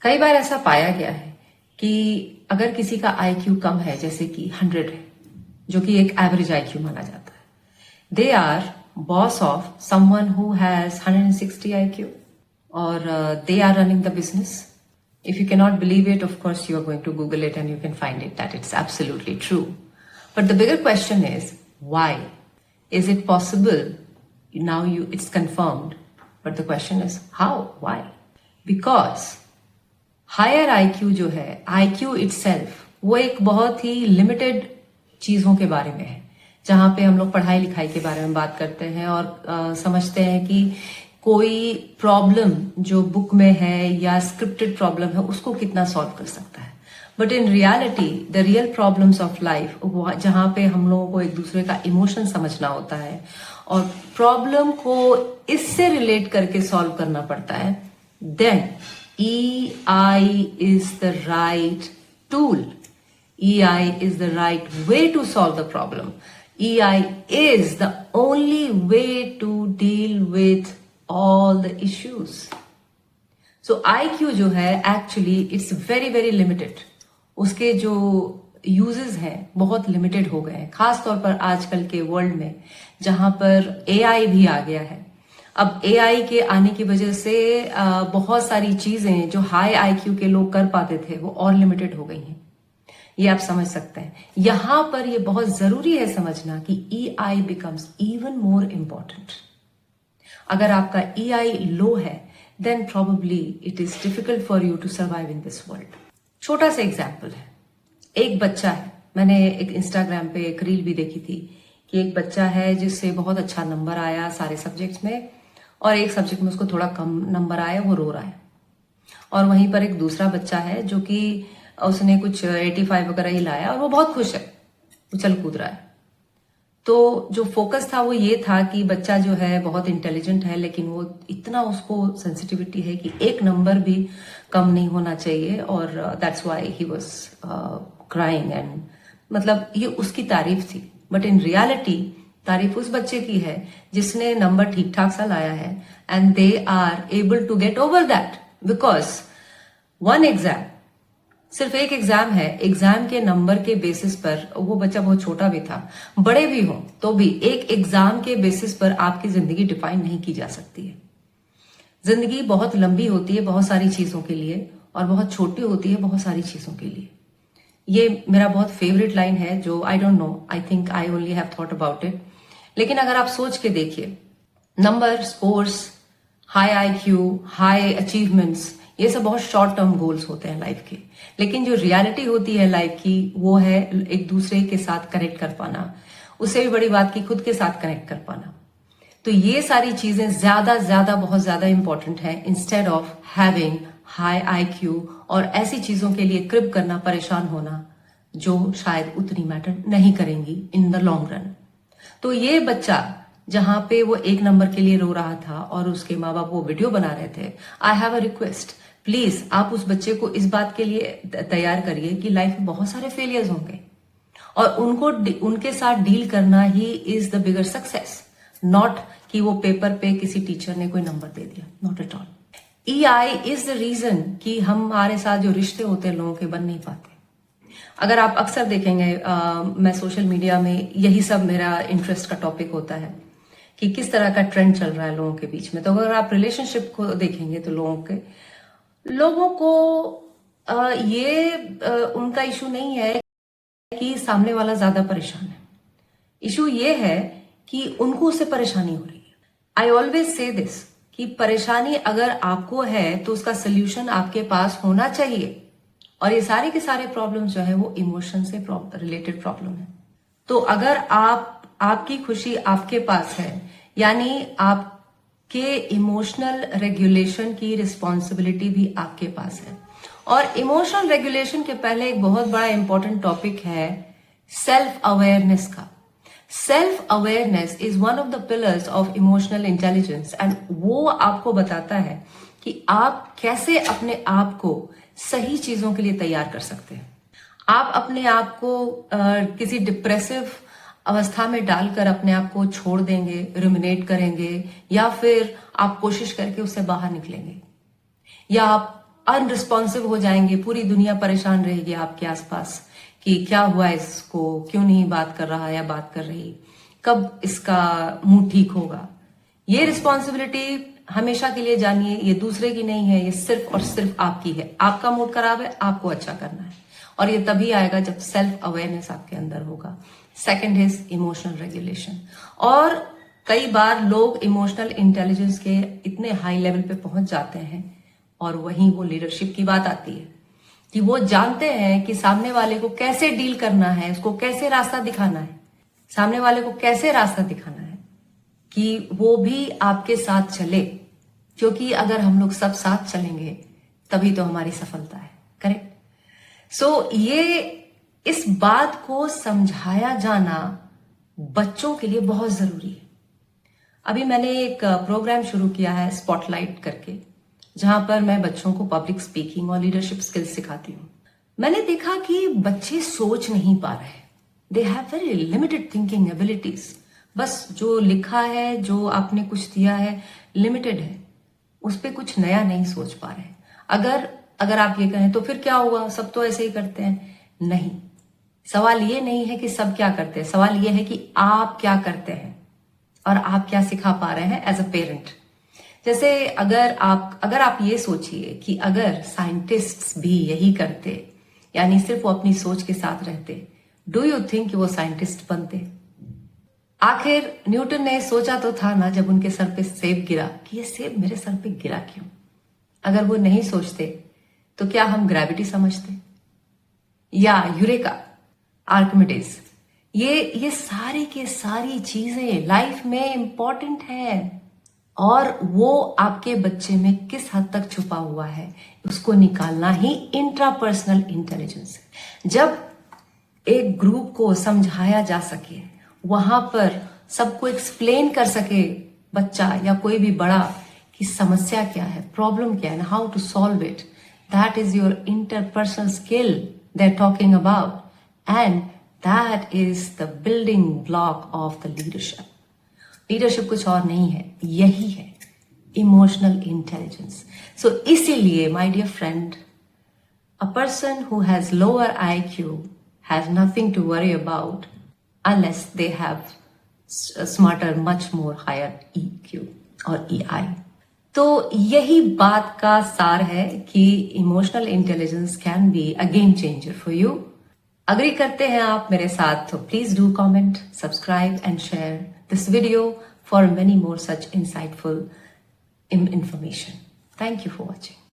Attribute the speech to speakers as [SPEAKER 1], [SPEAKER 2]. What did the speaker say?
[SPEAKER 1] कई बार ऐसा पाया गया है कि अगर किसी का आईक्यू कम है, जैसे कि 100 है, जो कि एक एवरेज आईक्यू माना जाता है, they are boss of someone who has 160 IQ और they are running the business. If you cannot believe it, of course, you are going to Google it and you can find it that it's absolutely true. But the bigger question is, why? Is it possible? Now it's confirmed. But the question is, how? Why? Because higher IQ जो है, IQ itself, वो एक बहुत ही limited चीजों के बारे में है, जहां पे हम लोग पढ़ाई लिखाई के बारे में बात करते हैं और समझते हैं कि कोई प्रॉब्लम जो बुक में है या स्क्रिप्टेड प्रॉब्लम है उसको कितना सॉल्व कर सकता है। But in reality the real problems of life, जहां पे हम लोगों को एक दूसरे का इमोशन समझना होता है और प्रॉब्लम को इससे रिलेट करके सॉल्व करना पड़ता है, then EI is the right tool. EI is the right way to solve the problem. EI is the only way to deal with all the issues. So IQ जो है actually it's very very limited. उसके जो uses हैं बहुत limited हो गए हैं, खास तौर पर आजकल के वर्ल्ड में जहां पर AI भी आ गया है। अब AI के आने की वजह से बहुत सारी चीजें जो हाई आईक्यू के लोग कर पाते थे वो और लिमिटेड हो गई हैं, ये आप समझ सकते हैं। यहां पर ये बहुत जरूरी है समझना कि EI becomes even more important. अगर आपका EI लो है, then probably it is difficult for you to survive in this world. छोटा सा एग्जाम्पल है, एक बच्चा है, मैंने एक इंस्टाग्राम पे एक रील भी देखी थी कि एक बच्चा है जिससे बहुत अच्छा नंबर आया सारे सब्जेक्ट्स में और एक सब्जेक्ट में उसको थोड़ा कम नंबर आया, वो रो रहा है। और वहीं पर एक दूसरा बच्चा है जो कि उसने कुछ 85 वगैरह ही लाया और वो बहुत खुश है, उछल कूद रहा है। तो जो फोकस था वो ये था कि बच्चा जो है बहुत इंटेलिजेंट है, लेकिन वो इतना उसको सेंसिटिविटी है कि एक नंबर भी कम नहीं होना चाहिए और that's why he was crying and मतलब ये उसकी तारीफ थी। बट इन रियलिटी तारीफ उस बच्चे की है जिसने नंबर ठीक ठाक सा लाया है and they are able to get over that because one exam, सिर्फ एक एग्जाम है, एग्जाम के नंबर के बेसिस पर, वो बच्चा बहुत छोटा भी था, बड़े भी हो तो भी एक एग्जाम के बेसिस पर आपकी जिंदगी डिफाइन नहीं की जा सकती है। जिंदगी बहुत लंबी होती है बहुत सारी चीजों के लिए और बहुत छोटी होती है बहुत सारी चीजों के लिए। ये मेरा बहुत फेवरेट लाइन है जो I don't know, I think I only have thought about it. लेकिन अगर आप सोच के देखिए, number, scores, high IQ, high achievements, ये सब बहुत शॉर्ट टर्म गोल्स होते हैं लाइफ के। लेकिन जो रियलिटी होती है लाइफ की वो है एक दूसरे के साथ कनेक्ट कर पाना, उससे भी बड़ी बात की खुद के साथ कनेक्ट कर पाना। तो ये सारी चीजें ज्यादा बहुत ज्यादा इंपॉर्टेंट है instead of having high IQ और ऐसी चीजों के लिए क्रिप करना, परेशान होना जो शायद उतनी मैटर नहीं करेंगी इन द लॉन्ग रन। तो ये बच्चा जहां पे वो एक नंबर के लिए रो रहा था और उसके माँ बाप वो वीडियो बना रहे थे, I have a request, please आप उस बच्चे को इस बात के लिए तैयार करिए कि लाइफ में बहुत सारे फेलियर्स होंगे और उनके साथ डील करना he is the bigger success, not कि वो पेपर पे किसी टीचर ने कोई नंबर दे दिया, not at all. EI is the reason कि हमारे साथ जो रिश्ते होते हैं लोगों के बन नहीं पाते। अगर आप अक्सर देखेंगे मैं सोशल मीडिया में यही सब मेरा इंटरेस्ट का टॉपिक होता है कि किस तरह का ट्रेंड चल रहा है लोगों के बीच में। तो अगर आप रिलेशनशिप को देखेंगे तो लोगों को उनका इशू नहीं है कि सामने वाला ज्यादा परेशान है, इशू ये है कि उनको उससे परेशानी हो रही है। आई ऑलवेज से दिस कि परेशानी अगर आपको है तो उसका सोल्यूशन आपके पास होना चाहिए और ये सारे के सारे प्रॉब्लम्स जो है वो इमोशन से रिलेटेड प्रॉब्लम है। तो अगर आपकी खुशी आपके पास है, यानी आपके इमोशनल रेगुलेशन की रिस्पॉन्सिबिलिटी भी आपके पास है। और इमोशनल रेगुलेशन के पहले एक बहुत बड़ा इंपॉर्टेंट टॉपिक है सेल्फ अवेयरनेस का। Self awareness is one of the pillars of emotional intelligence and वो आपको बताता है कि आप कैसे अपने आप को सही चीजों के लिए तैयार कर सकते हैं। आप अपने आप को किसी डिप्रेसिव अवस्था में डालकर अपने आप को छोड़ देंगे, रुमिनेट करेंगे, या फिर आप कोशिश करके उससे बाहर निकलेंगे, या आप अनरिस्पॉन्सिव हो जाएंगे, पूरी दुनिया परेशान रहेगी आपके आसपास कि क्या हुआ इसको, क्यों नहीं बात कर रहा या बात कर रही, कब इसका मुंह ठीक होगा। ये रिस्पॉन्सिबिलिटी हमेशा के लिए जानिए, ये दूसरे की नहीं है, ये सिर्फ और सिर्फ आपकी है। आपका मूड खराब है, आपको अच्छा करना है, और ये तभी आएगा जब सेल्फ अवेयरनेस आपके अंदर होगा। Second is emotional regulation. और कई बार लोग इमोशनल इंटेलिजेंस के इतने हाई लेवल पे पहुंच जाते हैं, और वहीं वो लीडरशिप की बात आती है कि वो जानते हैं कि सामने वाले को कैसे डील करना है, उसको कैसे रास्ता दिखाना है, सामने वाले को कैसे रास्ता दिखाना है कि वो भी आपके साथ चले, क्योंकि अगर हम लोग सब साथ चलेंगे तभी तो हमारी सफलता है। करेक्ट। सो ये इस बात को समझाया जाना बच्चों के लिए बहुत जरूरी है। अभी मैंने एक प्रोग्राम शुरू किया है स्पॉटलाइट करके, जहां पर मैं बच्चों को पब्लिक स्पीकिंग और लीडरशिप स्किल्स सिखाती हूँ। मैंने देखा कि बच्चे सोच नहीं पा रहे, they have very limited thinking abilities. बस जो लिखा है, जो आपने कुछ दिया है, लिमिटेड है, उस पर कुछ नया नहीं सोच पा रहे। अगर आप ये कहें तो फिर क्या हुआ, सब तो ऐसे ही करते हैं, नहीं। सवाल ये नहीं है कि सब क्या करते हैं, सवाल ये है कि आप क्या करते हैं और आप क्या सिखा पा रहे हैं एज अ पेरेंट। जैसे अगर आप ये सोचिए कि अगर साइंटिस्ट्स भी यही करते, यानी सिर्फ वो अपनी सोच के साथ रहते, डू यू थिंक वो साइंटिस्ट बनते? आखिर न्यूटन ने सोचा तो था ना, जब उनके सर पे सेब गिरा, कि ये सेब मेरे सर पे गिरा क्यों? अगर वो नहीं सोचते तो क्या हम ग्रेविटी समझते? या यूरेका, आर्किमिडीज, ये सारी के सारी चीजें लाइफ में इंपॉर्टेंट है, और वो आपके बच्चे में किस हद तक छुपा हुआ है उसको निकालना ही इंट्रापर्सनल इंटेलिजेंस है। जब एक ग्रुप को समझाया जा सके, वहां पर सबको एक्सप्लेन कर सके बच्चा या कोई भी बड़ा कि समस्या क्या है, प्रॉब्लम क्या है, how to solve it, that is your interpersonal skill they are talking about, and that is the building block of the leadership. Leadership कुछ और नहीं है, यही है इमोशनल इंटेलिजेंस। सो इसीलिए my dear friend, a person who has lower IQ has nothing to worry about unless they have smarter, much more higher EQ और EI। तो यही बात का सार है कि emotional intelligence can be a game changer for you. Agree करते हैं आप मेरे साथ तो please do comment, subscribe and share this video for many more such insightful information. Thank you for watching.